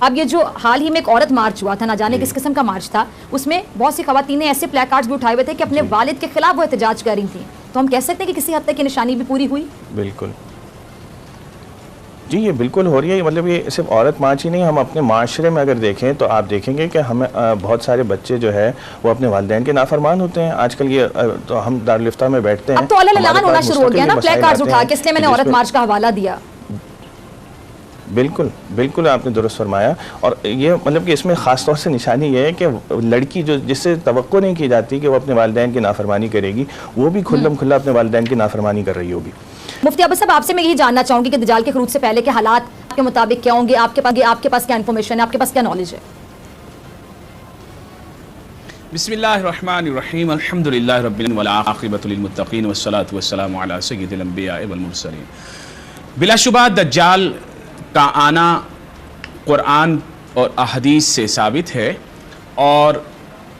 اب یہ جو حال ہی میں ایک عورت مارچ ہوا تھا, نہ جانے کس قسم کا مارچ تھا, اس میں بہت سی خواتین نے ایسے پلیک کارڈز بھی اٹھائے ہوئے تھے کہ اپنے والد کے خلاف وہ احتجاج کر رہی تھیں, تو ہم کہہ سکتے ہیں کہ کسی حد تک کی نشانی بھی پوری ہوئی؟ بالکل جی, یہ بالکل ہو رہی ہے. مطلب یہ صرف عورت مارچ ہی نہیں, ہم اپنے معاشرے میں اگر دیکھیں تو آپ دیکھیں گے کہ ہمیں بہت سارے بچے جو ہے وہ اپنے والدین کے نافرمان ہوتے ہیں. آج کل یہ تو ہم دارالفتہ میں بیٹھتے ہیں, اب تو اللہ لعان ہونا شروع ہو گیا نا پلیک کارڈز اٹھا کے, اس لیے میں نے عورت مارچ کا حوالہ دیا. بالکل بالکل آپ نے درست فرمایا. اور یہ مطلب کہ اس میں خاص طور سے نشانی یہ ہے کہ لڑکی جو جس سے توقع نہیں کی جاتی کہ وہ اپنے والدین کی نافرمانی کرے گی, وہ بھی کھلم کھلا اپنے والدین کی نافرمانی کر رہی ہوگی. مفتی عباس صاحب, آپ سے میں یہی جاننا چاہوں گی کہ دجال کے خروج سے پہلے کے حالات کے مطابق کیا ہوں گے, آپ کے پاس کیا انفارمیشن ہے, آپ کے پاس کیا نالج ہے؟ بسم اللہ الرحمن الرحیم, الحمدللہ رب العالمین والعاقبۃ للمتقین والصلاۃ والسلام علی سید الانبیاء والمرسلین. بلا شبہ دجال کا آنا قرآن اور احادیث سے ثابت ہے, اور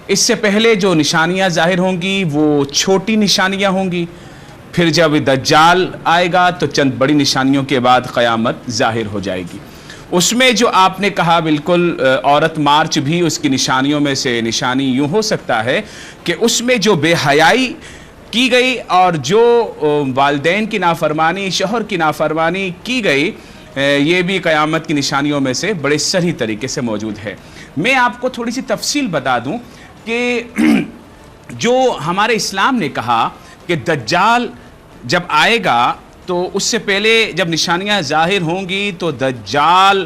اس سے پہلے جو نشانیاں ظاہر ہوں گی وہ چھوٹی نشانیاں ہوں گی, پھر جب دجال آئے گا تو چند بڑی نشانیوں کے بعد قیامت ظاہر ہو جائے گی. اس میں جو آپ نے کہا بالکل, عورت مارچ بھی اس کی نشانیوں میں سے نشانی یوں ہو سکتا ہے کہ اس میں جو بے حیائی کی گئی اور جو والدین کی نافرمانی, شوہر کی نافرمانی کی گئی, یہ بھی قیامت کی نشانیوں میں سے بڑے صحیح طریقے سے موجود ہے. میں آپ کو تھوڑی سی تفصیل بتا دوں کہ جو ہمارے اسلام نے کہا کہ دجال جب آئے گا تو اس سے پہلے جب نشانیاں ظاہر ہوں گی تو دجال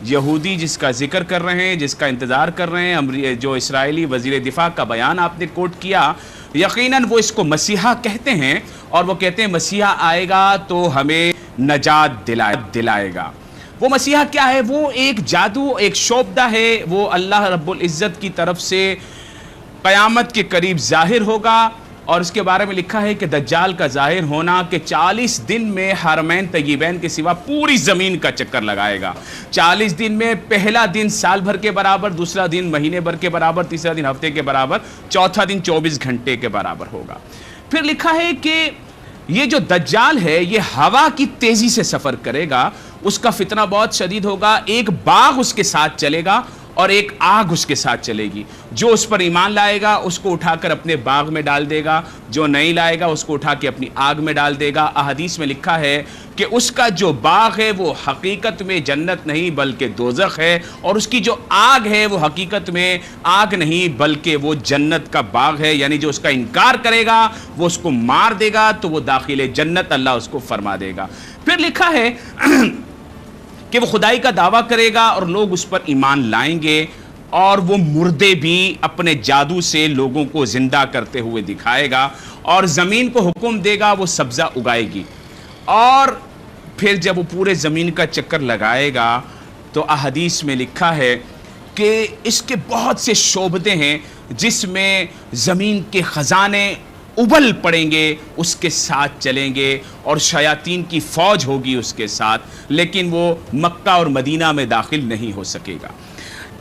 یہودی جس کا ذکر کر رہے ہیں, جس کا انتظار کر رہے ہیں, جو اسرائیلی وزیر دفاع کا بیان آپ نے کوٹ کیا, یقیناً وہ اس کو مسیحا کہتے ہیں, اور وہ کہتے ہیں مسیحا آئے گا تو ہمیں نجات دلائے گا. وہ مسیحا کیا ہے؟ وہ ایک جادو, ایک شعبدہ ہے, وہ اللہ رب العزت کی طرف سے قیامت کے قریب ظاہر ہوگا. اور اس کے بارے میں لکھا ہے کہ دجال کا ظاہر ہونا کہ 40 دن میں حرمین طیبین کے سوا پوری زمین کا چکر لگائے گا. 40 دن میں پہلا دن سال بھر کے برابر, دوسرا دن مہینے بھر کے برابر, تیسرا دن ہفتے کے برابر, چوتھا دن 24 گھنٹے کے برابر ہوگا. پھر لکھا ہے کہ یہ جو دجال ہے یہ ہوا کی تیزی سے سفر کرے گا, اس کا فتنہ بہت شدید ہوگا. ایک باغ اس کے ساتھ چلے گا اور ایک آگ اس کے ساتھ چلے گی. جو اس پر ایمان لائے گا اس کو اٹھا کر اپنے باغ میں ڈال دے گا, جو نہیں لائے گا اس کو اٹھا کے اپنی آگ میں ڈال دے گا. احادیث میں لکھا ہے کہ اس کا جو باغ ہے وہ حقیقت میں جنت نہیں بلکہ دوزخ ہے, اور اس کی جو آگ ہے وہ حقیقت میں آگ نہیں بلکہ وہ جنت کا باغ ہے. یعنی جو اس کا انکار کرے گا وہ اس کو مار دے گا تو وہ داخل جنت اللہ اس کو فرما دے گا. پھر لکھا ہے کہ وہ خدائی کا دعویٰ کرے گا اور لوگ اس پر ایمان لائیں گے, اور وہ مردے بھی اپنے جادو سے لوگوں کو زندہ کرتے ہوئے دکھائے گا, اور زمین کو حکم دے گا وہ سبزہ اگائے گی. اور پھر جب وہ پورے زمین کا چکر لگائے گا تو احادیث میں لکھا ہے کہ اس کے بہت سے شعبدے ہیں جس میں زمین کے خزانے ابل پڑیں گے, اس کے ساتھ چلیں گے, اور شیاطین کی فوج ہوگی اس کے ساتھ, لیکن وہ مکہ اور مدینہ میں داخل نہیں ہو سکے گا.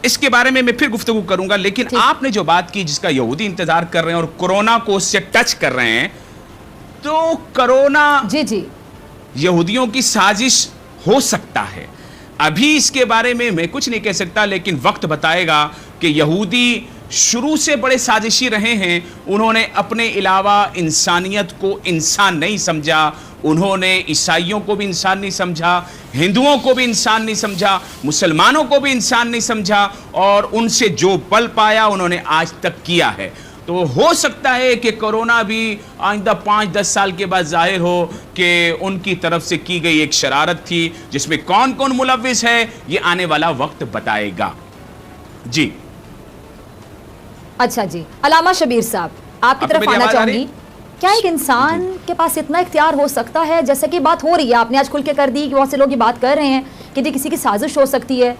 اس کے بارے میں پھر گفتگو کروں گا, لیکن آپ نے جو بات کی جس کا یہودی انتظار کر رہے ہیں اور کرونا کو اس سے ٹچ کر رہے ہیں, تو کرونا جی یہودیوں کی سازش ہو سکتا ہے. ابھی اس کے بارے میں کچھ نہیں کہہ سکتا, لیکن وقت بتائے گا کہ یہودی شروع سے بڑے سازشی رہے ہیں. انہوں نے اپنے علاوہ انسانیت کو انسان نہیں سمجھا, انہوں نے عیسائیوں کو بھی انسان نہیں سمجھا, ہندوؤں کو بھی انسان نہیں سمجھا, مسلمانوں کو بھی انسان نہیں سمجھا, اور ان سے جو پل پایا انہوں نے آج تک کیا ہے. تو ہو سکتا ہے کہ کرونا بھی آئندہ 5-10 سال کے بعد ظاہر ہو کہ ان کی طرف سے کی گئی ایک شرارت تھی, جس میں کون کون ملوث ہے یہ آنے والا وقت بتائے گا. جی اچھا جی, علامہ شبیر صاحب آپ کی طرف آنا چاہوں گی. کیا ایک انسان کے پاس اتنا اختیار ہو سکتا ہے, جیسے کہ بات ہو رہی ہے, آپ نے آج کھل کے کر دی کہ بہت سے لوگ یہ بات کر رہے ہیں کہ یہ کسی کی سازش ہو سکتی ہے,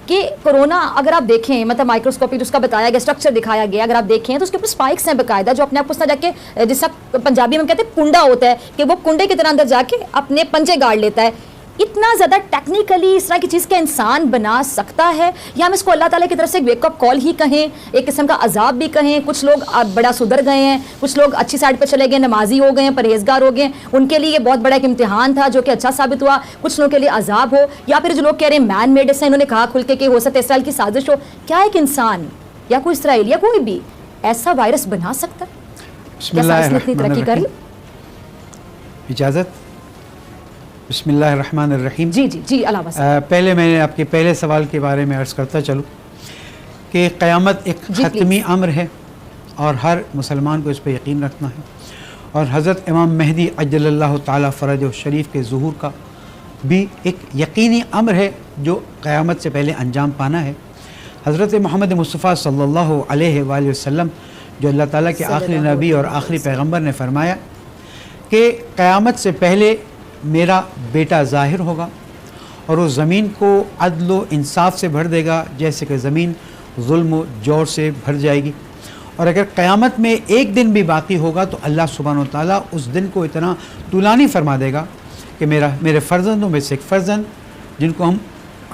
کہ کرونا اگر آپ دیکھیں مطلب مائکروسکوپی جس کا بتایا گیا, اسٹرکچر دکھایا گیا, اگر آپ دیکھیں تو اس کے اوپر اسپائکس ہیں باقاعدہ, جو اپنے آپ کو اس طرح جا کے, جس کا پنجابی میں کہتے ہیں کنڈا ہوتا ہے, کہ وہ کنڈے کی طرح اندر جا کے اپنے پنجے گاڑ لیتا ہے. اتنا زیادہ ٹیکنیکلی اس طرح کی چیز کا انسان بنا سکتا ہے، یا ہم اس کو اللہ تعالیٰ کی طرف سے ایک ویک اپ کال ہی کہیں، ایک قسم کا عذاب بھی کہیں؟ کچھ لوگ بڑا سدھر گئے ہیں، کچھ لوگ اچھی سائڈ پہ چلے گئے، نمازی ہو گئے ہیں، پرہیزگار ہو گئے ہیں، ان کے لیے یہ بہت بڑا ایک امتحان تھا جو کہ اچھا ثابت ہوا، کچھ لوگوں کے لیے عذاب ہو، یا پھر جو لوگ کہہ رہے ہیں مین میڈ ہے، انہوں نے کہا کھل کے کہ ہو سکتا ہے اسرائیل کی سازش ہو. کیا ایک انسان یا کوئی اسرائیل یا کوئی بھی ایسا وائرس بنا سکتا ہے؟ کیا سائنس نے اتنی ترقی کر لی؟ اجازت؟ بسم اللہ الرحمن الرحیم. جی علاوہ پہلے میں نے آپ کے پہلے سوال کے بارے میں عرض کرتا چلوں کہ قیامت ایک حتمی امر ہے اور ہر مسلمان کو اس پہ یقین رکھنا ہے، اور حضرت امام مہدی عجل اللہ تعالی فرجہ شریف کے ظہور کا بھی ایک یقینی امر ہے جو قیامت سے پہلے انجام پانا ہے. حضرت محمد مصطفیٰ صلی اللہ علیہ وآلہ وسلم جو اللہ تعالیٰ کے آخری نبی اور آخری پیغمبر نے فرمایا کہ قیامت سے پہلے میرا بیٹا ظاہر ہوگا اور وہ زمین کو عدل و انصاف سے بھر دے گا جیسے کہ زمین ظلم و جور سے بھر جائے گی. اور اگر قیامت میں ایک دن بھی باقی ہوگا تو اللہ سبحانہ و تعالیٰ اس دن کو اتنا طولانی فرما دے گا کہ میرے فرزندوں میں سے ایک فرزند جن کو ہم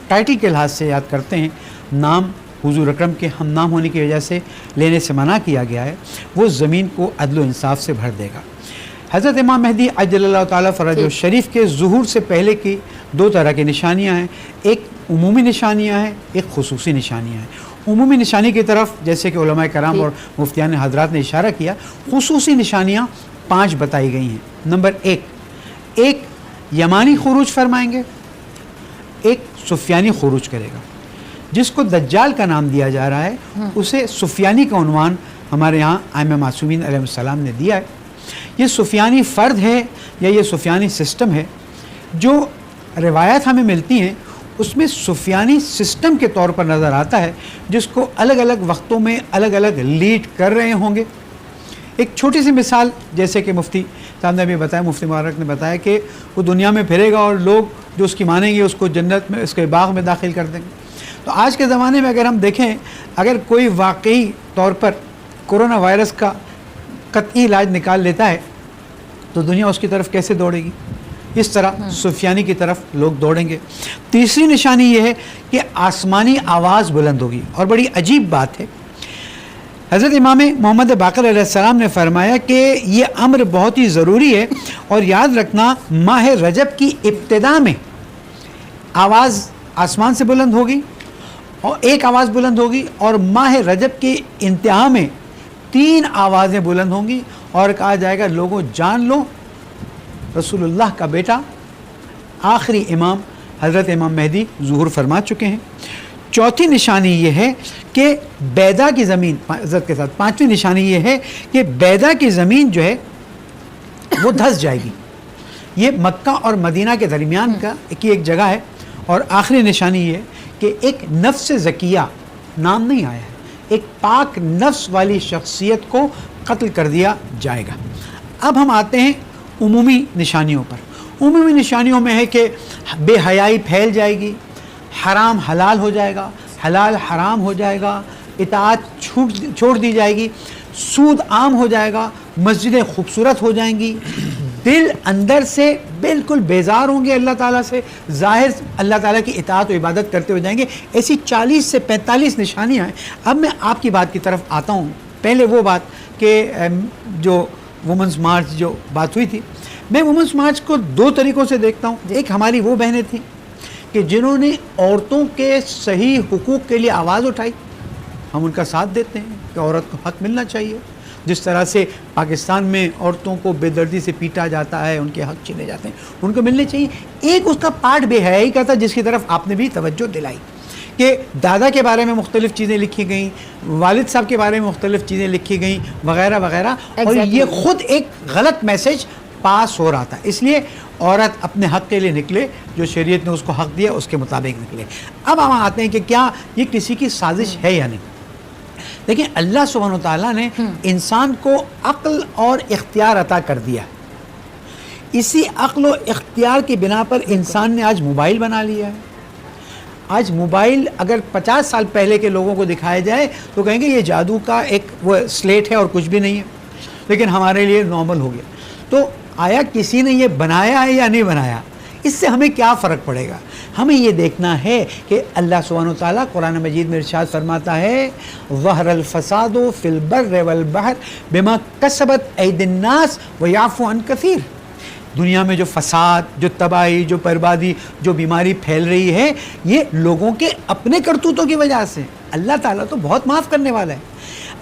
ٹائٹل کے لحاظ سے یاد کرتے ہیں، نام حضور اکرم کے ہم نام ہونے کی وجہ سے لینے سے منع کیا گیا ہے، وہ زمین کو عدل و انصاف سے بھر دے گا. حضرت امام مہدی عجل اللہ تعالیٰ فرجہ شریف کے ظہور سے پہلے کی دو طرح کی نشانیاں ہیں، ایک عمومی نشانیاں ہیں، ایک خصوصی نشانیاں ہیں. عمومی نشانی کی طرف جیسے کہ علماء کرام اور مفتیان حضرات نے اشارہ کیا، خصوصی نشانیاں 5 بتائی گئی ہیں. نمبر 1 یمانی خروج فرمائیں گے، ایک سفیانی خروج کرے گا. جس کو دجال کا نام دیا جا رہا ہے اسے سفیانی کا عنوان ہمارے یہاں ائمہ معصومین علیہ السلام نے دیا ہے. یہ سفیانی فرد ہے یا یہ سفیانی سسٹم ہے؟ جو روایات ہمیں ملتی ہیں اس میں سفیانی سسٹم کے طور پر نظر آتا ہے جس کو الگ الگ وقتوں میں الگ الگ لیڈ کر رہے ہوں گے. ایک چھوٹی سی مثال جیسے کہ مفتی صاحب نے بھی بتایا، مفتی مبارک نے بتایا کہ وہ دنیا میں پھرے گا اور لوگ جو اس کی مانیں گے اس کو جنت میں اس کے باغ میں داخل کر دیں گے. تو آج کے زمانے میں اگر ہم دیکھیں، اگر کوئی واقعی طور پر کرونا وائرس کا قطعی علاج نکال لیتا ہے تو دنیا اس کی طرف کیسے دوڑے گی؟ اس طرح سفیانی کی طرف لوگ دوڑیں گے. تیسری نشانی یہ ہے کہ آسمانی آواز بلند ہوگی، اور بڑی عجیب بات ہے، حضرت امام محمد باقر علیہ السلام نے فرمایا کہ یہ امر بہت ہی ضروری ہے، اور یاد رکھنا ماہ رجب کی ابتدا میں آواز آسمان سے بلند ہوگی اور ایک آواز بلند ہوگی، اور ماہ رجب کے انتہا میں 3 آوازیں بلند ہوں گی، اور کہا جائے گا لوگوں جان لو رسول اللہ کا بیٹا آخری امام حضرت امام مہدی ظہور فرما چکے ہیں. چوتھی نشانی یہ ہے کہ بیدا کی زمین، عزت کے ساتھ 5ویں نشانی یہ ہے کہ بیدا کی زمین جو ہے وہ دھس جائے گی. یہ مکہ اور مدینہ کے درمیان کی ایک جگہ ہے. اور آخری نشانی یہ ہے کہ ایک نفس زکیہ، نام نہیں آیا ہے، ایک پاک نفس والی شخصیت کو قتل کر دیا جائے گا. اب ہم آتے ہیں عمومی نشانیوں پر. عمومی نشانیوں میں ہے کہ بے حیائی پھیل جائے گی، حرام حلال ہو جائے گا، حلال حرام ہو جائے گا، اطاعت چھوڑ دی جائے گی، سود عام ہو جائے گا، مسجدیں خوبصورت ہو جائیں گی، دل اندر سے بالکل بیزار ہوں گے اللہ تعالیٰ سے، ظاہر اللہ تعالیٰ کی اطاعت و عبادت کرتے ہو جائیں گے. ایسی 40 سے 45 نشانیاں ہیں. اب میں آپ کی بات کی طرف آتا ہوں. پہلے وہ بات کہ جو وومنس مارچ جو بات ہوئی تھی، میں وومنس مارچ کو 2 طریقوں سے دیکھتا ہوں. ایک ہماری وہ بہنیں تھیں کہ جنہوں نے عورتوں کے صحیح حقوق کے لیے آواز اٹھائی، ہم ان کا ساتھ دیتے ہیں کہ عورت کو حق ملنا چاہیے. جس طرح سے پاکستان میں عورتوں کو بے دردی سے پیٹا جاتا ہے، ان کے حق چھینے جاتے ہیں، ان کو ملنے چاہیے. ایک اس کا پارٹ بے حیائی کا تھا جس کی طرف آپ نے بھی توجہ دلائی کہ دادا کے بارے میں مختلف چیزیں لکھی گئیں، والد صاحب کے بارے میں مختلف چیزیں لکھی گئیں وغیرہ وغیرہ، اور یہ خود ایک غلط میسج پاس ہو رہا تھا. اس لیے عورت اپنے حق کے لیے نکلے، جو شریعت نے اس کو حق دیا اس کے مطابق نکلے. اب ہم آتے ہیں کہ کیا یہ کسی کی سازش ہے یا نہیں. لیکن اللہ سبحانہ و تعالیٰ نے انسان کو عقل اور اختیار عطا کر دیا. اسی عقل و اختیار کی بنا پر انسان نے آج موبائل بنا لیا ہے. آج موبائل اگر 50 سال پہلے کے لوگوں کو دکھایا جائے تو کہیں گے یہ جادو کا ایک وہ سلیٹ ہے اور کچھ بھی نہیں ہے، لیکن ہمارے لیے نارمل ہو گیا. تو آیا کسی نے یہ بنایا ہے یا نہیں بنایا؟ اس سے ہمیں کیا فرق پڑے گا؟ ہمیں یہ دیکھنا ہے کہ اللہ سبحانہ وتعالیٰ قرآن مجید میں ارشاد فرماتا ہے ظہر الفساد فی البر والبحر بما کسبت ایدی الناس ویعفو عن کثیر. دنیا میں جو فساد، جو تباہی، جو بربادی، جو بیماری پھیل رہی ہے، یہ لوگوں کے اپنے کرتوتوں کی وجہ سے. اللہ تعالیٰ تو بہت معاف کرنے والا ہے.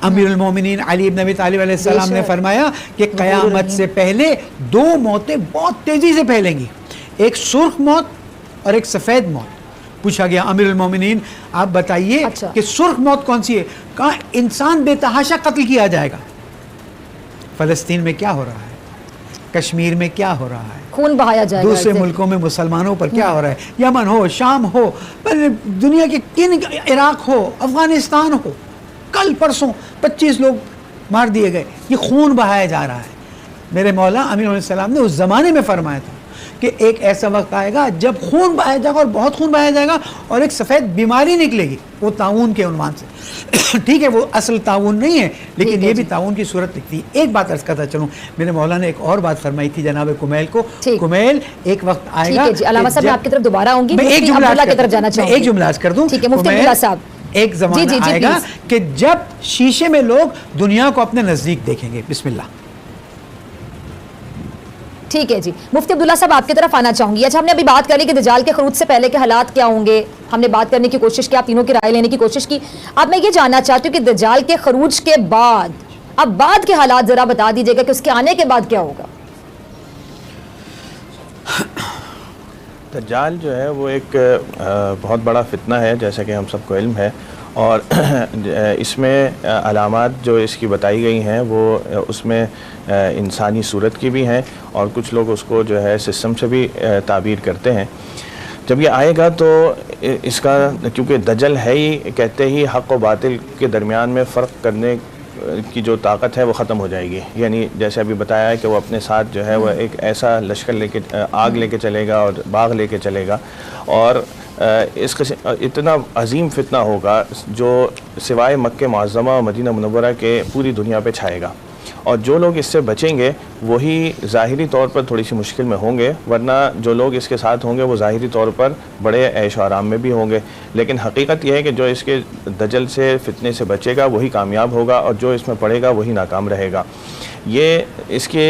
امیر المومنین علی ابن ابی طالب علیہ السلام نے فرمایا کہ قیامت سے پہلے 2 موتیں بہت تیزی سے پھیلیں گی، ایک سرخ موت اور ایک سفید موت. پوچھا گیا امیر المومنین آپ بتائیے کہ سرخ موت کون سی ہے؟ کہا انسان بے تحاشا قتل کیا جائے گا. فلسطین میں کیا ہو رہا ہے، کشمیر میں کیا ہو رہا ہے، خون بہایا جائے گا، دوسرے ملکوں میں مسلمانوں پر کیا ہو رہا ہے، یمن ہو، شام ہو، دنیا کے کن، عراق ہو، افغانستان ہو، کل پرسوں 25 لوگ مار دیے گئے. یہ خون بہایا جا رہا ہے. میرے مولا امین علیہ السلام نے اس زمانے میں فرمایا تھا کہ ایک ایسا وقت آئے گا جب خون بہایا جائے گا اور بہت خون بہایا جائے گا اور ایک سفید بیماری نکلے گی، وہ طاعون کے عنوان سے. ٹھیک ہے وہ اصل طاعون نہیں ہے لیکن یہ بھی طاعون کی صورت دکھتی ہے. ایک بات عرض کرتا چلوں، میرے مولا نے ایک اور بات فرمائی تھی جناب کمیل کو. کمیل ایک وقت آئے گا، علامہ صاحب میں آپ کی طرف دوبارہ آؤں گی، میں ایک جملہ عرض کر دوں. ٹھیک ہے مفتی عبداللہ صاحب، ایک زمانہ آئے گا کہ جب شیشے میں لوگ دنیا کو اپنے نزدیک دیکھیں گے. بسم اللہ. ٹھیک ہے جی مفتی عبداللہ صاحب آپ کی طرف آنا چاہوں گی. اچھا ہم نے ابھی بات کری کہ دجال کے خروج سے پہلے کے حالات کیا ہوں گے، ہم نے بات کرنے کی کوشش کی، آپ تینوں کی رائے لینے کی کوشش کی. اب میں یہ جاننا چاہتی ہوں کہ دجال کے خروج کے بعد اب بعد کے حالات ذرا بتا دیجیے گا کہ اس کے آنے کے بعد کیا ہوگا. دجال جو ہے وہ ایک بہت بڑا فتنہ ہے جیسا کہ ہم سب کو علم ہے، اور اس میں علامات جو اس کی بتائی گئی ہیں وہ اس میں انسانی صورت کی بھی ہیں، اور کچھ لوگ اس کو جو ہے سسٹم سے بھی تعبیر کرتے ہیں. جب یہ آئے گا تو اس کا، کیونکہ دجل ہے ہی، کہتے ہی حق و باطل کے درمیان میں فرق کرنے کی جو طاقت ہے وہ ختم ہو جائے گی. یعنی جیسے ابھی بتایا ہے کہ وہ اپنے ساتھ جو ہے وہ ایک ایسا لشکر لے کے، آگ لے کے چلے گا اور باغ لے کے چلے گا، اور اس قسم اتنا عظیم فتنہ ہوگا جو سوائے مکہ معظمہ اور مدینہ منورہ کے پوری دنیا پہ چھائے گا. اور جو لوگ اس سے بچیں گے وہی ظاہری طور پر تھوڑی سی مشکل میں ہوں گے، ورنہ جو لوگ اس کے ساتھ ہوں گے وہ ظاہری طور پر بڑے عیش و آرام میں بھی ہوں گے. لیکن حقیقت یہ ہے کہ جو اس کے دجل سے فتنے سے بچے گا وہی کامیاب ہوگا، اور جو اس میں پڑے گا وہی ناکام رہے گا. یہ اس کے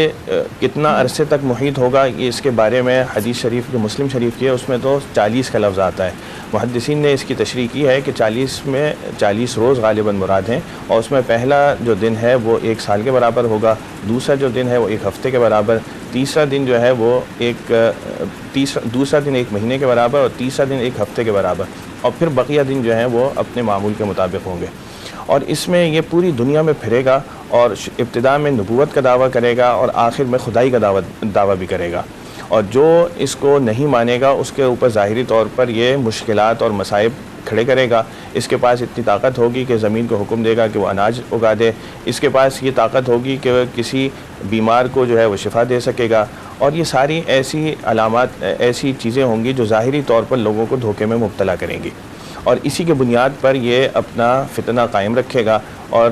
کتنا عرصے تک محیط ہوگا، یہ اس کے بارے میں حدیث شریف جو مسلم شریف کی ہے اس میں تو 40 کا لفظ آتا ہے. محدثین نے اس کی تشریح کی ہے کہ 40 میں 40 روز غالباً مراد ہیں، اور اس میں پہلا جو دن ہے وہ 1 سال کے برابر ہوگا، دوسرا جو دن ہے وہ 1 ہفتے کے برابر، تیسرا دن جو ہے وہ دوسرا دن 1 مہینے کے برابر، اور تیسرا دن 1 ہفتے کے برابر، اور پھر بقیہ دن جو ہیں وہ اپنے معمول کے مطابق ہوں گے. اور اس میں یہ پوری دنیا میں پھرے گا، اور ابتدا میں نبوت کا دعویٰ کرے گا اور آخر میں خدائی کا دعویٰ بھی کرے گا. اور جو اس کو نہیں مانے گا اس کے اوپر ظاہری طور پر یہ مشکلات اور مصائب کھڑے کرے گا. اس کے پاس اتنی طاقت ہوگی کہ زمین کو حکم دے گا کہ وہ اناج اگا دے، اس کے پاس یہ طاقت ہوگی کہ وہ کسی بیمار کو جو ہے وہ شفا دے سکے گا. اور یہ ساری ایسی علامات، ایسی چیزیں ہوں گی جو ظاہری طور پر لوگوں کو دھوکے میں مبتلا کریں گی، اور اسی کے بنیاد پر یہ اپنا فتنہ قائم رکھے گا. اور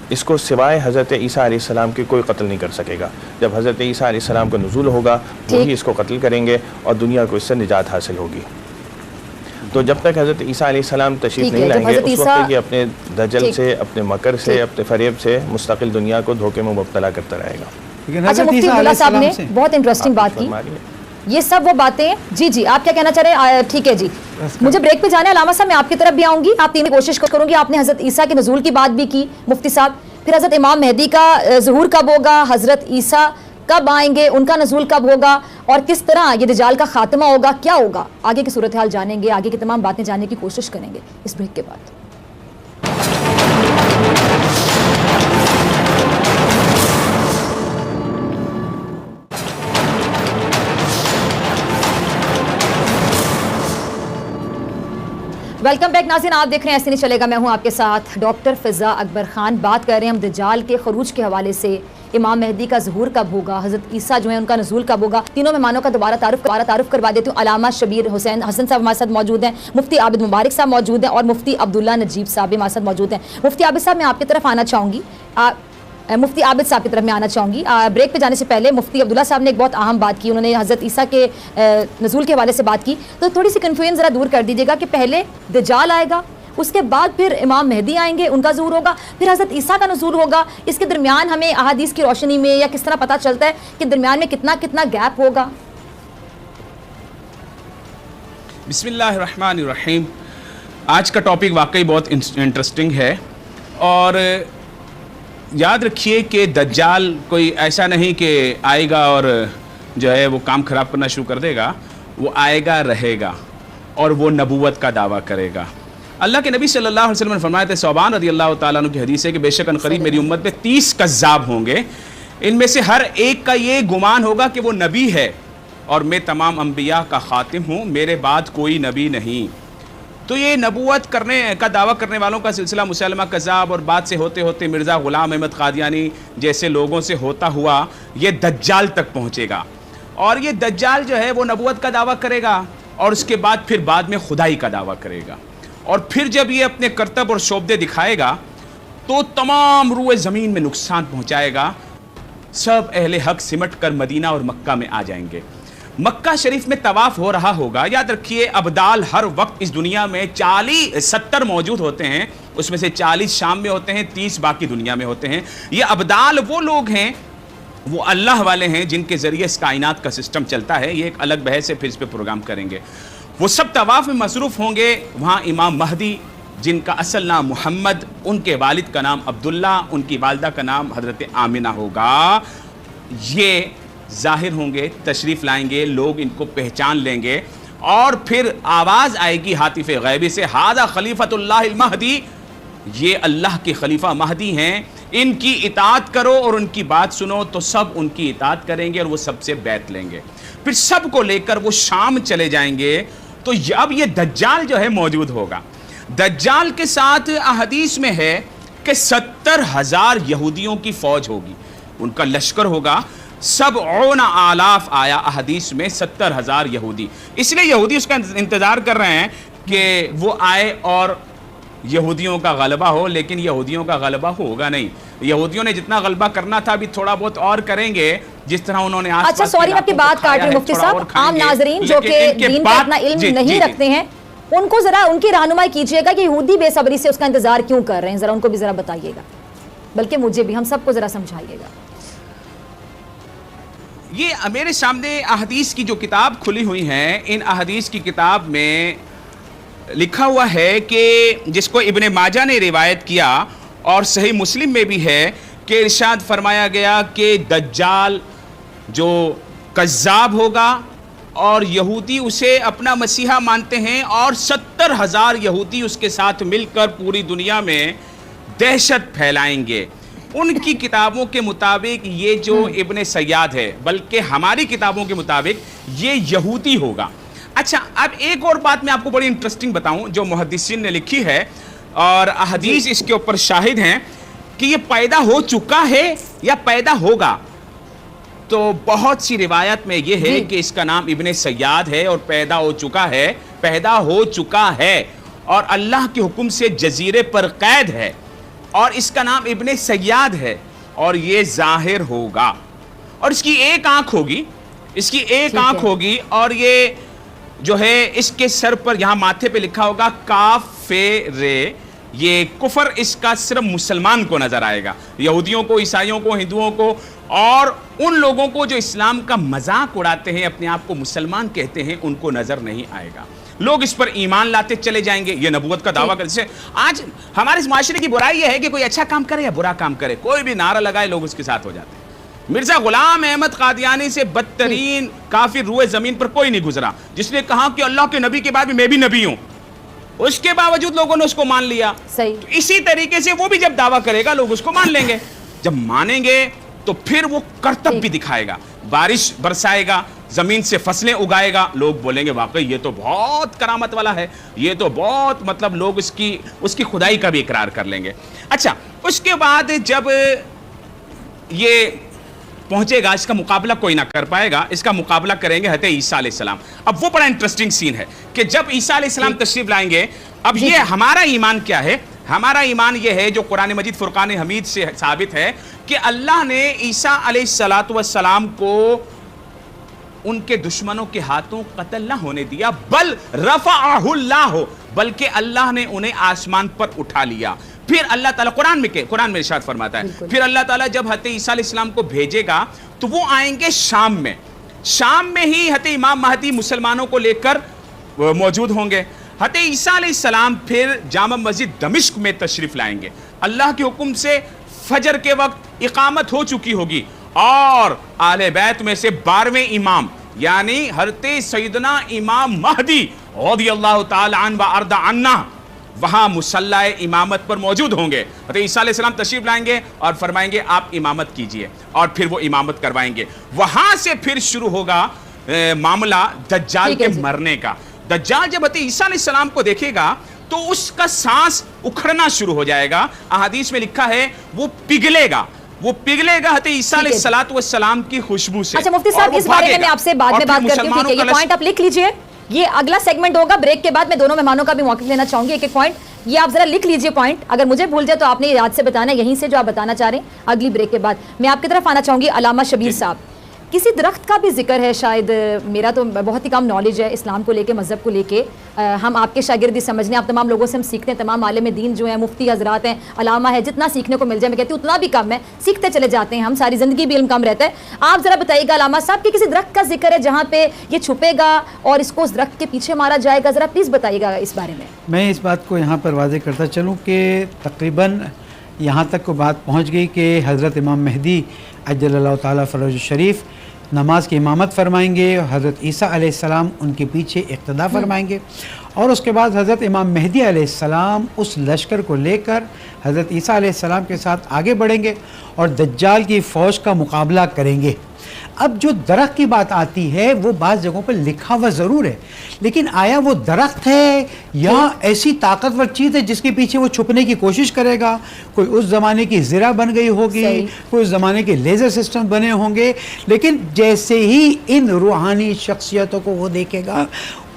اس کو سوائے حضرت عیسیٰ علیہ السلام کی کوئی قتل نہیں کر سکے گا. جب حضرت عیسیٰ علیہ السلام کا نزول ہوگا وہی اس کو قتل کریں گے اور دنیا کو اس سے نجات حاصل ہوگی. تو جب تک حضرت عیسیٰ علیہ السلام تشریف نہیں لائیں گے اس وقت یہ اپنے دجل سے، اپنے مکر سے، اپنے فریب سے مستقل دنیا کو دھوکے میں مبتلا کرتا رہے گا. اچھا مفتی عبداللہ صاحب نے بہت انٹرسٹنگ بات کی. یہ سب وہ باتیں، جی آپ کیا کہنا چاہ رہے ہیں؟ ٹھیک ہے جی مجھے بریک پہ جانا ہے. علامہ صاحب میں آپ کی طرف بھی آؤں گی، آپ تین کوشش کروں گی. آپ نے حضرت عیسیٰ کے نزول کی بات بھی کی مفتی صاحب، پھر حضرت امام مہدی کا ظہور کب ہوگا، حضرت عیسیٰ کب آئیں گے، ان کا نزول کب ہوگا، اور کس طرح یہ دجال کا خاتمہ ہوگا، کیا ہوگا، آگے کی صورتحال جانیں گے، آگے کی تمام باتیں جاننے کی کوشش کریں گے اس بریک کے بعد. ویلکم بیک ناظرین، آپ دیکھ رہے ہیں ایسے نہیں چلے گا. میں ہوں آپ کے ساتھ ڈاکٹر فضا اکبر خان. بات کر رہے ہیں ہم دجال کے خروج کے حوالے سے، امام مہدی کا ظہور کب ہوگا، حضرت عیسیٰ جو ہیں ان کا نزول کب ہوگا. تینوں مہمانوں کا دوبارہ تعارف کروا دیتی ہوں. علامہ شبیر حسین حسن صاحب ہمارے ساتھ موجود ہیں، مفتی عابد مبارک صاحب موجود ہیں، اور مفتی عبداللہ نجیب صاحب بھی ہمارے ساتھ موجود ہیں. مفتی عابد صاحب میں آپ کی طرف آنا چاہوں گی. مفتی عابد صاحب کی طرف میں آنا چاہوں گی. بریک پہ جانے سے پہلے مفتی عبداللہ صاحب نے ایک بہت اہم بات کی, انہوں نے حضرت عیسیٰ کے نزول کے حوالے سے بات کی, تو تھوڑی سی کنفیوژن ذرا دور کر دیجیے گا کہ پہلے دجال آئے گا, اس کے بعد پھر امام مہدی آئیں گے, ان کا ظہور ہوگا, پھر حضرت عیسیٰ کا نزول ہوگا. اس کے درمیان ہمیں احادیث کی روشنی میں یا کس طرح پتہ چلتا ہے کہ درمیان میں کتنا کتنا گیپ ہوگا؟ بسم اللہ الرحمن الرحیم. آج کا ٹاپک واقعی بہت انٹرسٹنگ ہے, اور یاد رکھیے کہ دجال کوئی ایسا نہیں کہ آئے گا اور جو ہے وہ کام خراب کرنا شروع کر دے گا. وہ آئے گا, رہے گا, اور وہ نبوت کا دعویٰ کرے گا. اللہ کے نبی صلی اللہ علیہ وسلم نے فرمایا تھا, ثوبان رضی اللہ تعالیٰ عنہ کی حدیث ہے کہ بے شک ان قریب میری امت میں 30 کذاب ہوں گے, ان میں سے ہر ایک کا یہ گمان ہوگا کہ وہ نبی ہے, اور میں تمام انبیاء کا خاتم ہوں, میرے بعد کوئی نبی نہیں. تو یہ نبوت کرنے کا دعویٰ کرنے والوں کا سلسلہ مسلمہ کذاب, اور بعد سے ہوتے ہوتے مرزا غلام احمد قادیانی جیسے لوگوں سے ہوتا ہوا یہ دجال تک پہنچے گا. اور یہ دجال جو ہے وہ نبوت کا دعویٰ کرے گا, اور اس کے بعد پھر بعد میں خدائی کا دعویٰ کرے گا. اور پھر جب یہ اپنے کرتب اور شعبدے دکھائے گا تو تمام روئے زمین میں نقصان پہنچائے گا. سب اہل حق سمٹ کر مدینہ اور مکہ میں آ جائیں گے. مکہ شریف میں طواف ہو رہا ہوگا. یاد رکھیے ابدال ہر وقت اس دنیا میں 70 موجود ہوتے ہیں, اس میں سے 40 شام میں ہوتے ہیں, 30 باقی دنیا میں ہوتے ہیں. یہ ابدال وہ لوگ ہیں, وہ اللہ والے ہیں جن کے ذریعے اس کائنات کا سسٹم چلتا ہے. یہ ایک الگ بحث ہے, پھر اس پہ پروگرام کریں گے. وہ سب طواف میں مصروف ہوں گے. وہاں امام مہدی جن کا اصل نام محمد, ان کے والد کا نام عبداللہ, ان کی والدہ کا نام حضرت آمنہ ہوگا, یہ ظاہر ہوں گے, تشریف لائیں گے, لوگ ان کو پہچان لیں گے. اور پھر آواز آئے گی ہاتف غیبی سے, ھذا خلیفۃ اللہ المہدی, یہ اللہ کے خلیفہ مہدی ہیں, ان کی اطاعت کرو اور ان کی بات سنو. تو سب ان کی اطاعت کریں گے اور وہ سب سے بیعت لیں گے. پھر سب کو لے کر وہ شام چلے جائیں گے. تو اب یہ دجال جو ہے موجود ہوگا. دجال کے ساتھ احادیث میں ہے کہ 70,000 یہودیوں کی فوج ہوگی, ان کا لشکر ہوگا. 70,000 آیا احادیث میں, 70,000 یہودی. اس لیے یہودی اس کا انتظار کر رہے ہیں کہ وہ آئے اور یہودیوں کا غلبہ ہو, لیکن یہودیوں کا غلبہ ہوگا نہیں. یہودیوں نے جتنا غلبہ کرنا تھا ابھی تھوڑا بہت اور کریں گے, جس طرح انہوں نے آس پاس. اچھا سوری میں آپ کی بات کاٹ رہی ہوں مفتی صاحب. عام ناظرین جو کہ دین کا اتنا علم نہیں رکھتے ہیں, ان کو ذرا ان کی رہنمائی کیجئے گا کہ یہودی بے صبری سے اس کا انتظار کیوں کر رہے ہیں, ذرا ان کو بھی ذرا بتائیے گا, بلکہ مجھے بھی, ہم سب کو ذرا سمجھائیے گا. یہ میرے سامنے احادیث کی جو کتاب کھلی ہوئی ہیں, ان احادیث کی کتاب میں لکھا ہوا ہے کہ جس کو ابن ماجہ نے روایت کیا اور صحیح مسلم میں بھی ہے کہ ارشاد فرمایا گیا کہ دجال جو کذاب ہوگا اور یہودی اسے اپنا مسیحا مانتے ہیں, اور 70,000 یہودی اس کے ساتھ مل کر پوری دنیا میں دہشت پھیلائیں گے. ان کی کتابوں کے مطابق یہ جو ابن سیاد ہے, بلکہ ہماری کتابوں کے مطابق یہ یہودی ہوگا. اچھا اب ایک اور بات میں آپ کو بڑی انٹرسٹنگ بتاؤں جو محدثین نے لکھی ہے, اور احادیث اس کے اوپر شاہد ہیں کہ یہ پیدا ہو چکا ہے یا پیدا ہوگا. تو بہت سی روایت میں یہ ہے کہ اس کا نام ابن سیاد ہے, اور پیدا ہو چکا ہے, پیدا ہو چکا ہے, اور اللہ کے حکم سے جزیرے پر قید ہے, اور اس کا نام ابن سیاد ہے, اور یہ ظاہر ہوگا. اور اس کی ایک آنکھ ہوگی, اس کی ایک آنکھ ہوگی, اور یہ جو ہے اس کے سر پر یہاں ماتھے پہ لکھا ہوگا کافر. یہ کفر اس کا صرف مسلمان کو نظر آئے گا, یہودیوں کو, عیسائیوں کو, ہندوؤں کو, اور ان لوگوں کو جو اسلام کا مذاق اڑاتے ہیں, اپنے آپ کو مسلمان کہتے ہیں, ان کو نظر نہیں آئے گا. لوگ اس پر ایمان لاتے چلے جائیں گے, یہ نبوت کا دعویٰ کرتے ہیں. آج ہمارے اس معاشرے کی برائی یہ ہے کہ کوئی اچھا کام کرے یا برا کام کرے, کوئی بھی نعرہ لگائے لوگ اس کے ساتھ ہو جاتے ہیں. مرزا غلام احمد قادیانی سے بدترین کافر روئے زمین پر کوئی نہیں گزرا, جس نے کہا کہ اللہ کے نبی کے بعد میں بھی نبی ہوں. اس کے باوجود لوگوں نے اس کو مان لیا. صحیح. تو اسی طریقے سے وہ بھی جب دعویٰ کرے گا لوگ اس کو مان لیں گے. جب مانیں گے تو پھر وہ کرتب بھی دکھائے گا, بارش برسائے گا, زمین سے فصلیں اگائے گا, لوگ بولیں گے واقعی یہ تو بہت کرامت والا ہے, یہ تو بہت مطلب لوگ اس کی خدائی کا بھی اقرار کر لیں گے. اچھا اس کے بعد جب یہ پہنچے گا, اس کا مقابلہ کوئی نہ کر پائے گا, اس کا مقابلہ کریں گے حضرت عیسیٰ علیہ السلام. اب وہ بڑا انٹرسٹنگ سین ہے کہ جب عیسیٰ علیہ السلام تشریف لائیں گے, اب یہ ہمارا ایمان کیا ہے, ہمارا ایمان یہ ہے جو قرآن مجید فرقان حمید سے ثابت ہے کہ اللہ نے عیسیٰ علیہ السلام کو ان کے دشمنوں کے ہاتھوں قتل نہ ہونے دیا، بل رفعہ اللہ، بلکہ اللہ نے انہیں آسمان پر اٹھا لیا۔ پھر اللہ تعالیٰ قرآن میں ارشاد فرماتا ہے، پھر اللہ تعالیٰ جب حضرت عیسیٰ علیہ السلام کو بھیجے گا تو وہ آئیں گے شام میں ہی حضرت امام مہدی مسلمانوں کو لے کر موجود ہوں گے۔ حضرت عیسیٰ علیہ السلام پھر جامع مسجد دمشق میں تشریف لائیں گے، اللہ کے حکم سے فجر کے وقت اقامت ہو چکی ہوگی، اور اہل بیت میں سے 12ویں امام یعنی حضرت سیدنا امام مہدی رضی اللہ تعالی عنہ و ارض عنہ وہاں مصلی امامت پر موجود ہوں گے۔ حضرت عیسیٰ علیہ السلام تشریف لائیں گے اور فرمائیں گے آپ امامت کیجئے، اور پھر وہ امامت کروائیں گے۔ وہاں سے پھر شروع ہوگا معاملہ دجال کے مرنے کا۔ دجال جب حضرت عیسیٰ علیہ السلام کو دیکھے گا تو اس کا سانس اکھڑنا شروع ہو جائے گا، احادیث میں لکھا ہے وہ پگھلے گا حضرت عیسیٰ علیہ السلام کی خوشبو سے۔ اچھا مفتی صاحب، اس بارے میں آپ سے بعد میں بات کرتی ہوں، ٹھیک ہے؟ یہ پوائنٹ آپ لکھ لیجئے، یہ اگلا سیگمنٹ ہوگا، بریک کے بعد میں دونوں مہمانوں کا بھی موقف لینا چاہوں گی، ایک پوائنٹ یہ آپ ذرا لکھ لیجئے پوائنٹ، اگر مجھے بھول جائے تو آپ نے یاد سے بتانا ہے یہیں سے جو آپ بتانا چاہ رہے ہیں۔ اگلی بریک کے بعد میں آپ کی طرف آنا چاہوں گی علامہ شبیر صاحب، کسی درخت کا بھی ذکر ہے، شاید میرا تو بہت ہی کم نالج ہے اسلام کو لے کے، مذہب کو لے کے، ہم آپ کے شاگردی سمجھنے، آپ تمام لوگوں سے ہم سیکھتے ہیں، تمام عالم دین جو ہیں، مفتی حضرات ہیں، علامہ ہے، جتنا سیکھنے کو مل جائے میں کہتی ہوں اتنا بھی کم ہے، سیکھتے چلے جاتے ہیں ہم، ساری زندگی بھی علم کم رہتا ہے۔ آپ ذرا بتائیے گا علامہ صاحب کہ کسی درخت کا ذکر ہے جہاں پہ یہ چھپے گا اور اس کو اس درخت کے پیچھے مارا جائے گا، ذرا پلیز بتائیے گا اس بارے میں۔ میں اس بات کو یہاں پر واضح کرتا چلوں کہ تقریباً یہاں تک کو بات پہنچ گئی کہ حضرت امام مہدی عجل اللہ تعالیٰ فرج الشریف نماز کی امامت فرمائیں گے، حضرت عیسیٰ علیہ السلام ان کے پیچھے اقتدا فرمائیں گے، اور اس کے بعد حضرت امام مہدی علیہ السلام اس لشکر کو لے کر حضرت عیسیٰ علیہ السلام کے ساتھ آگے بڑھیں گے اور دجال کی فوج کا مقابلہ کریں گے۔ اب جو درخت کی بات آتی ہے وہ بعض جگہوں پر لکھا ہوا ضرور ہے، لیکن آیا وہ درخت ہے یا ایسی طاقتور چیز ہے جس کے پیچھے وہ چھپنے کی کوشش کرے گا؟ کوئی اس زمانے کی زرہ بن گئی ہوگی، کوئی اس زمانے کے لیزر سسٹم بنے ہوں گے، لیکن جیسے ہی ان روحانی شخصیتوں کو وہ دیکھے گا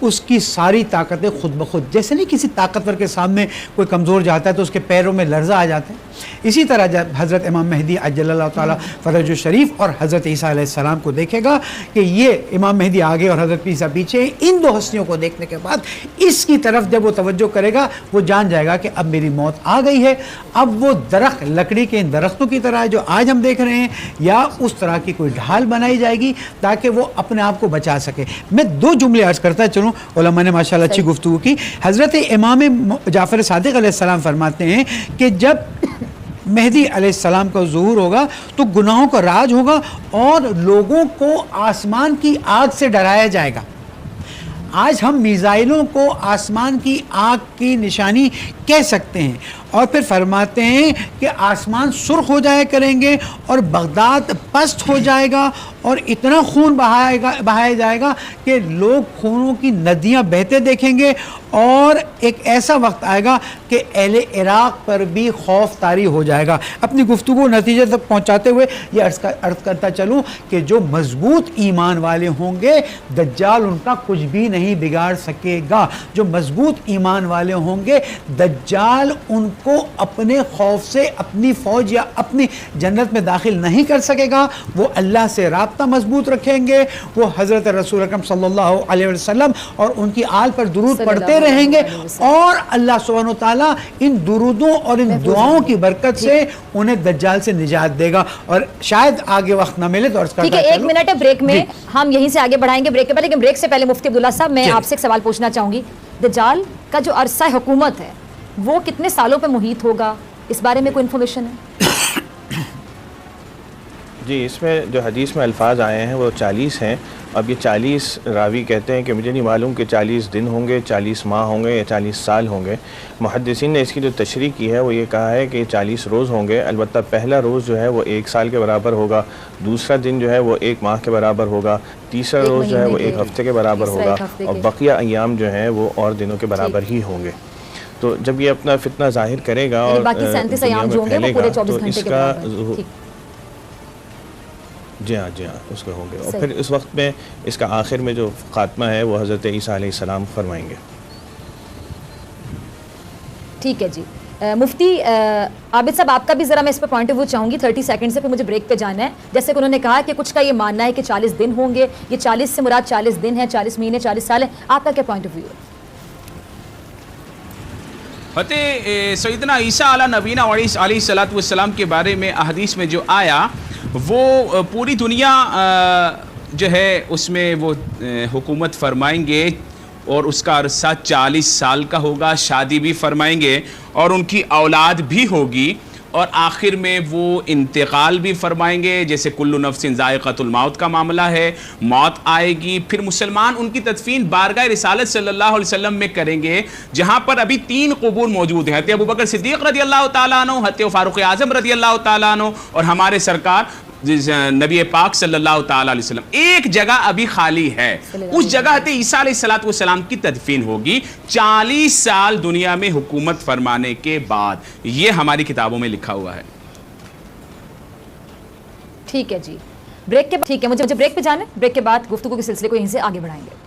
اس کی ساری طاقتیں خود بخود، جیسے نہیں کسی طاقتور کے سامنے کوئی کمزور جاتا ہے تو اس کے پیروں میں لرزہ آ جاتے ہیں، اسی طرح جب حضرت امام مہدی عجل اللہ تعالیٰ فرج الشریف اور حضرت عیسیٰ علیہ السلام کو دیکھے گا کہ یہ امام مہدی آگے اور حضرت عیسیٰ پیچھے، ان دو ہستیوں کو دیکھنے کے بعد اس کی طرف جب وہ توجہ کرے گا وہ جان جائے گا کہ اب میری موت آ گئی ہے۔ اب وہ درخت لکڑی کے ان درختوں کی طرح جو آج ہم دیکھ رہے ہیں یا اس طرح کی کوئی ڈھال بنائی جائے گی تاکہ وہ اپنے آپ کو بچا سکے۔ میں دو جملے عرض کرتا چلوں، علماء نے ماشاءاللہ اچھی گفتگو کی۔ حضرت امام جعفر صادق علیہ السلام فرماتے ہیں کہ جب مہدی علیہ السلام کا ظہور ہوگا تو گناہوں کا راج ہوگا اور لوگوں کو آسمان کی آگ سے ڈرایا جائے گا۔ آج ہم میزائلوں کو آسمان کی آگ کی نشانی کہہ سکتے ہیں، اور پھر فرماتے ہیں کہ آسمان سرخ ہو جایا کریں گے اور بغداد پست ہو جائے گا اور اتنا خون بہایا جائے گا کہ لوگ خونوں کی ندیاں بہتے دیکھیں گے، اور ایک ایسا وقت آئے گا کہ اہل عراق پر بھی خوف طاری ہو جائے گا۔ اپنی گفتگو نتیجے تک پہنچاتے ہوئے یہ عرض کرتا چلوں کہ جو مضبوط ایمان والے ہوں گے دجال ان کا کچھ بھی نہیں بگاڑ سکے گا۔ جو مضبوط ایمان والے ہوں گے دجال ان کو اپنے خوف سے اپنی فوج یا اپنی جنت میں داخل نہیں کر سکے گا۔ وہ اللہ سے رابطہ مضبوط رکھیں گے، وہ حضرت رسول اکرم صلی اللہ علیہ وسلم اور ان کی آل پر درود پڑھتے رہیں گے، اور اللہ سبحانہ وتعالیٰ ان درودوں اور ان دعاؤں کی برکت سے انہیں دجال سے نجات دے گا۔ اور شاید آگے وقت نہ ملے تو عرض کرتا ٹھیک ہے، 1 منٹ ہے بریک میں، ہم یہیں سے آگے بڑھائیں گے بریک کے بعد، لیکن بریک سے پہلے مفتی عبداللہ صاحب میں آپ سے ایک سوال پوچھنا چاہوں گی۔ دجال کا جو عرصہ حکومت ہے وہ کتنے سالوں پہ محیط ہوگا، اس بارے میں کوئی انفارمیشن ہے؟ جی، اس میں جو حدیث میں الفاظ آئے ہیں وہ 40 ہیں۔ اب یہ 40 راوی کہتے ہیں کہ مجھے نہیں معلوم کہ 40 دن ہوں گے، 40 ماہ ہوں گے یا 40 سال ہوں گے۔ محدثین نے اس کی جو تشریح کی ہے وہ یہ کہا ہے کہ 40 روز ہوں گے، البتہ پہلا روز جو ہے وہ 1 سال کے برابر ہوگا، دوسرا دن جو ہے وہ 1 ماہ کے برابر ہوگا، تیسرا روز جو ہے وہ 1 ہفتے کے برابر ہوگا، اور بقیہ ایام جو ہیں وہ اور دنوں کے برابر ہی ہوں گے۔ تو جب یہ اپنا فتنہ ظاہر کرے گا اور باقی 37 ایام جو ہوں گے وہ پورے 24 گھنٹے کے برابر، جی ہاں اس کے ہوں گے، اور پھر اس وقت میں اس کا آخر میں جو خاتمہ ہے وہ حضرت عیسیٰ علیہ السلام فرمائیں گے۔ ٹھیک ہے جی، مفتی عابد صاحب آپ کا بھی ذرا میں اس پہ پوائنٹ آف ویو چاہوں گی 30 سیکنڈ سے، پھر مجھے بریک پہ جانا ہے. جیسے کہ انہوں نے کہا کہ کچھ کا یہ ماننا ہے کہ 40 دن ہوں گے، یہ 40 سے مراد 40 دن ہے، 40 مہینے، 40 سال ہے، آپ کا کیا پوائنٹ آف ویو ہے؟ سیدنا عیسیٰ علیہ نبینا علیہ الصلوۃ والسلام کے بارے میں احادیث میں جو آیا وہ پوری دنیا جو ہے اس میں وہ حکومت فرمائیں گے اور اس کا عرصہ 40 سال کا ہوگا، شادی بھی فرمائیں گے اور ان کی اولاد بھی ہوگی اور آخر میں وہ انتقال بھی فرمائیں گے. جیسے کل نفس ذائقۃ الموت کا معاملہ ہے، موت آئے گی. پھر مسلمان ان کی تدفین بارگاہ رسالت صلی اللہ علیہ وسلم میں کریں گے، جہاں پر ابھی 3 قبور موجود ہیں، حضرت ابوبکر صدیق رضی اللہ تعالیٰ عنہ، حضرت فاروق اعظم رضی اللہ تعالیٰ عنہ اور ہمارے سرکار نبی پاک صلی اللہ تعالیٰ علیہ وسلم. ایک جگہ ابھی خالی ہے، اس جگہ حضرت عیسیٰ علیہ الصلوۃ والسلام کی تدفین ہوگی 40 سال دنیا میں حکومت فرمانے کے بعد. یہ ہماری کتابوں میں لکھا ہوا ہے. ٹھیک ہے جی، بریک کے بعد ٹھیک ہے، مجھے بریک پہ جانا ہے. بریک کے بعد گفتگو کے سلسلے کو یہیں سے آگے بڑھائیں گے.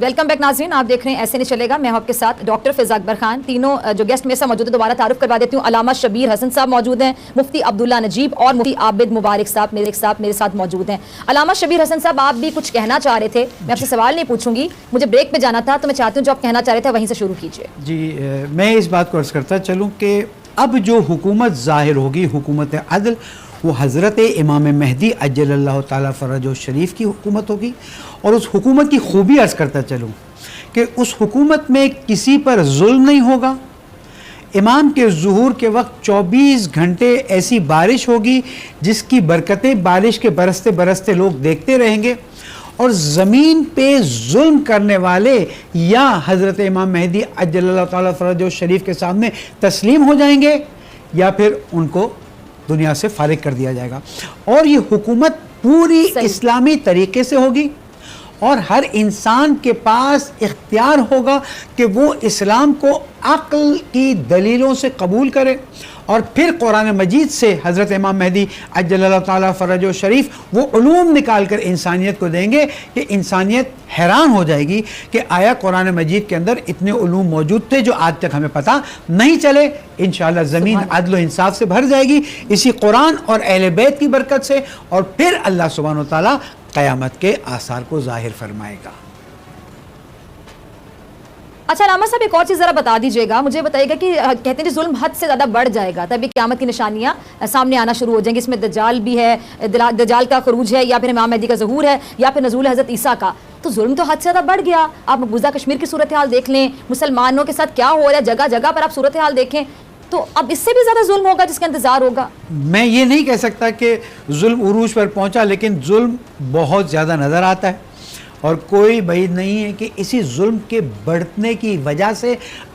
ویلکم بیک ناظرین، آپ دیکھ رہے ہیں ایسے نہیں چلے گا. میں ہوں آپ کے ساتھ ڈاکٹر فضا اکبر خان. تینوں جو گیسٹ میرے ساتھ موجود ہیں دوبارہ تعارف کروا دیتی ہوں. علامہ شبیر حسن صاحب موجود ہیں، مفتی عبداللہ نجیب اور مفتی عابد مبارک صاحب میرے ساتھ موجود ہیں. علامہ شبیر حسن صاحب آپ بھی کچھ کہنا چاہ رہے تھے، میں آپ سے سوال نہیں پوچھوں گی، مجھے بریک پہ جانا تھا، تو میں چاہتی ہوں جو آپ کہنا چاہ رہے تھے وہیں سے شروع کیجیے. جی میں اس بات کو عرض کرتا چلوں کہ اب جو حکومت ظاہر ہوگی، حکومت عدل، وہ حضرت امام مہدی عجل اللہ تعالیٰ فرجہ شریف کی حکومت ہوگی. اور اس حکومت کی خوبی عرض کرتا چلوں کہ اس حکومت میں کسی پر ظلم نہیں ہوگا. امام کے ظہور کے وقت 24 گھنٹے ایسی بارش ہوگی جس کی برکتیں بارش کے برستے برستے لوگ دیکھتے رہیں گے، اور زمین پہ ظلم کرنے والے یا حضرت امام مہدی عجل اللہ تعالیٰ فرجہ شریف کے سامنے تسلیم ہو جائیں گے یا پھر ان کو دنیا سے فارغ کر دیا جائے گا. اور یہ حکومت پوری اسلامی طریقے سے ہوگی اور ہر انسان کے پاس اختیار ہوگا کہ وہ اسلام کو عقل کی دلیلوں سے قبول کرے اور پھر قرآن مجید سے حضرت امام مہدی عجل اللہ تعالیٰ فرجہ شریف وہ علوم نکال کر انسانیت کو دیں گے کہ انسانیت حیران ہو جائے گی کہ آیا قرآن مجید کے اندر اتنے علوم موجود تھے جو آج تک ہمیں پتہ نہیں چلے. انشاءاللہ زمین عدل و انصاف سے بھر جائے گی اسی قرآن اور اہل بیت کی برکت سے، اور پھر اللہ سبحانہ و تعالیٰ قیامت کے آثار کو ظاہر فرمائے گا. اچھا علامہ صاحب ایک اور چیز ذرا بتا دیجیے گا، مجھے بتائیے گا کہ کہتے ہیں ظلم حد سے زیادہ بڑھ جائے گا تبھی قیامت کی نشانیاں سامنے آنا شروع ہو جائیں گی. اس میں دجال بھی ہے، دجال کا خروج ہے، یا پھر امام مہدی کا ظہور ہے، یا پھر نزول حضرت عیسیٰ کا. تو ظلم تو حد سے زیادہ بڑھ گیا. آپ مقبوضہ کشمیر کی صورتحال دیکھ لیں، مسلمانوں کے ساتھ کیا ہو رہا ہے، جگہ جگہ پر آپ صورتحال دیکھیں، تو اب اس سے بھی زیادہ ظلم ہوگا جس کا انتظار ہوگا. میں یہ نہیں کہہ سکتا کہ ظلم عروج پر پہنچا، لیکن ظلم بہت زیادہ نظر آتا ہے اور کوئی بعید نہیں ہے کہ اسی ظلم کے بڑھنے کی وجہ سے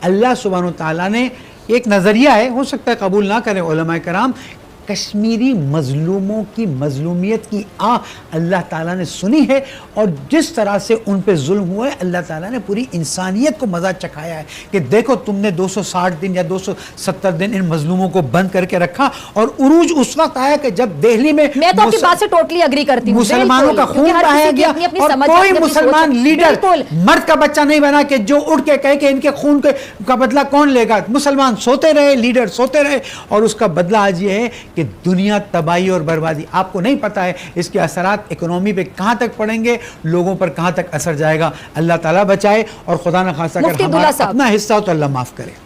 اللہ سبحانہ تعالیٰ نے ایک نظریہ ہے، ہو سکتا ہے قبول نہ کریں علماء کرام، کشمیری مظلوموں کی مظلومیت کی اللہ تعالیٰ نے سنی ہے، اور جس طرح سے ان پہ ظلم ہوا ہے اللہ تعالیٰ نے پوری انسانیت کو مزہ چکھایا ہے کہ دیکھو تم نے 260 دن یا 270 دن ان مظلوموں کو بند کر کے رکھا. اور عروج اس وقت آیا کہ جب دہلی میں تو آپ کی بات سے ٹوٹلی اگری کرتی ہوں، مسلمانوں کا خون بہایا گیا اور کوئی مسلمان لیڈر مرد کا بچہ نہیں بنا کہ جو اٹھ کے کہے کہ ان کے خون کا بدلہ کون لے گا. مسلمان سوتے رہے، لیڈر سوتے رہے، اور اس کا بدلہ آج یہ ہے کہ دنیا تباہی اور بربادی. آپ کو نہیں پتا ہے اس کے اثرات اکنومی پہ کہاں تک پڑیں گے، لوگوں پر کہاں تک اثر جائے گا. اللہ تعالیٰ بچائے، اور خدا نہ خواستہ اگر ہمارا اپنا حصہ ہو تو اللہ معاف کرے.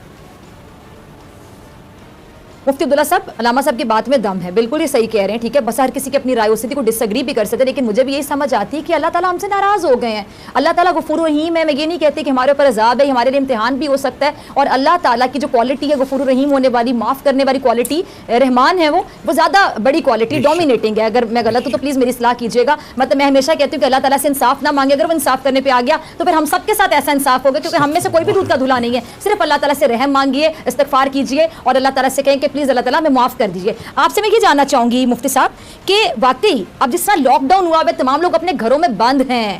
مفتی عبداللہ صاحب، علامہ صاحب کی بات میں دم ہے، بالکل یہ صحیح کہہ رہے ہیں. ٹھیک ہے، بس ہر کسی کی اپنی رائے ہو سکتی، کو ڈس ایگری بھی کر سکتے، لیکن مجھے بھی یہی سمجھ آتی ہے کہ اللہ تعالیٰ ہم سے ناراض ہو گئے ہیں. اللہ تعالیٰ غفور رحیم ہے. میں یہ نہیں کہتی کہ ہمارے اوپر عذاب ہے، ہمارے لیے امتحان بھی ہو سکتا ہے. اور اللہ تعالیٰ کی جو کوالٹی ہے غفور رحیم ہونے والی، معاف کرنے والی کوالٹی، رحمان ہے، وہ زیادہ بڑی کوالٹی، ڈومینیٹنگ ہے. اگر میں غلط ہوں تو پلیز میری اصلاح کیجیے گا. مطلب میں ہمیشہ کہتی ہوں کہ اللہ تعالیٰ سے انصاف نہ مانگے، اگر وہ انصاف کرنے پہ آ گیا تو پھر ہم سب کے ساتھ ایسا انصاف ہوگا، کیونکہ ہم میں سے کوئی بھی دودھ کا دھلا نہیں ہے. صرف اللہ تعالیٰ سے رحم مانگیے، استغفار کیجیے، اور اللہ تعالیٰ سے کہیں کہ پلیز اللہ تعالیٰ میں معاف کر دیجیے. آپ سے میں یہ جاننا چاہوں گی مفتی صاحب کہ واقعی اب جس طرح لاک ڈاؤن ہوا ہے، تمام لوگ اپنے گھروں میں بند ہیں،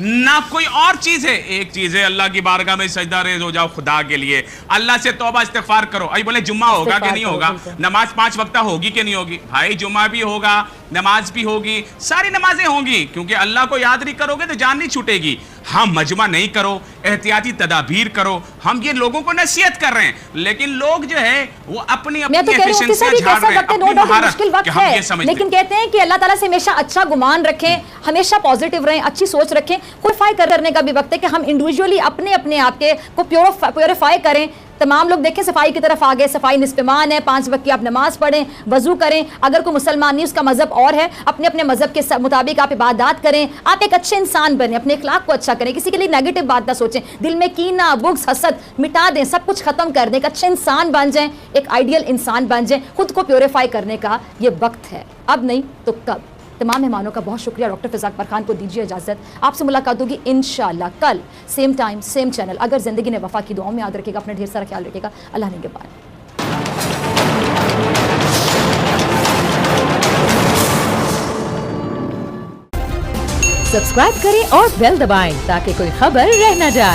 نہ کوئی اور چیز ہے. ایک چیز ہے اللہ کی بارگاہ میں سجدہ ریز ہو جاؤ خدا کے لیے, اللہ سے توبہ استغفار کرو. ابھی بولے جمعہ ہوگا کہ نہیں ہوگا, نماز 5 وقتہ ہوگی کہ نہیں ہوگی؟ بھائی جمعہ بھی ہوگا, نماز بھی ہوگی, ساری نمازیں ہوں گی, کیونکہ اللہ کو یاد نہیں کرو گے تو جان نہیں چھوٹے گی. ہم مجمع نہیں کرو, احتیاطی تدابیر کرو, ہم یہ لوگوں کو نصیحت کر رہے ہیں, لیکن لوگ جو ہے وہ اپنی ایفیشنسیاں جھاڑ رہے ہیں, اپنی مہارت کہ ہم یہ سمجھتے ہیں. لیکن کہتے ہیں کہ اللہ تعالیٰ سے ہمیشہ اچھا گمان رکھیں, ہمیشہ پازیٹیو رہیں, اچھی سوچ رکھیں. پیوریفائی کرنے کا بھی وقت ہے کہ ہم انڈیویجولی اپنے آپ کے کو پیوریفائی کریں. تمام لوگ دیکھیں صفائی کی طرف آگے, صفائی نصف ایمان ہے, 5 وقت کی آپ نماز پڑھیں, وضو کریں. اگر کوئی مسلمان نہیں, اس کا مذہب اور ہے, اپنے مذہب کے مطابق آپ عبادات کریں. آپ ایک اچھے انسان بنیں, اپنے اخلاق کو اچھا کریں, کسی کے لیے نیگیٹو بات نہ سوچیں, دل میں کینہ, بغض, حسد مٹا دیں, سب کچھ ختم کر دیں, ایک اچھے انسان بن جائیں, ایک آئیڈیل انسان بن جائیں. خود کو پیوریفائی کرنے کا یہ وقت ہے, اب نہیں تو کب. تمام مہمانوں کا بہت شکریہ. ڈاکٹر فضا اکبر خان کو دیجیے اجازت, آپ سے ملاقات ہوگی انشاءاللہ کل سیم ٹائم سیم چینل. اگر زندگی نے وفا کی, دعاؤں میں یاد رکھے گا, اپنا ڈھیر سارا خیال رکھے گا. اللہ نگہبان. سبسکرائب کریں اور بیل دبائیں تاکہ کوئی خبر رہ نہ جائے.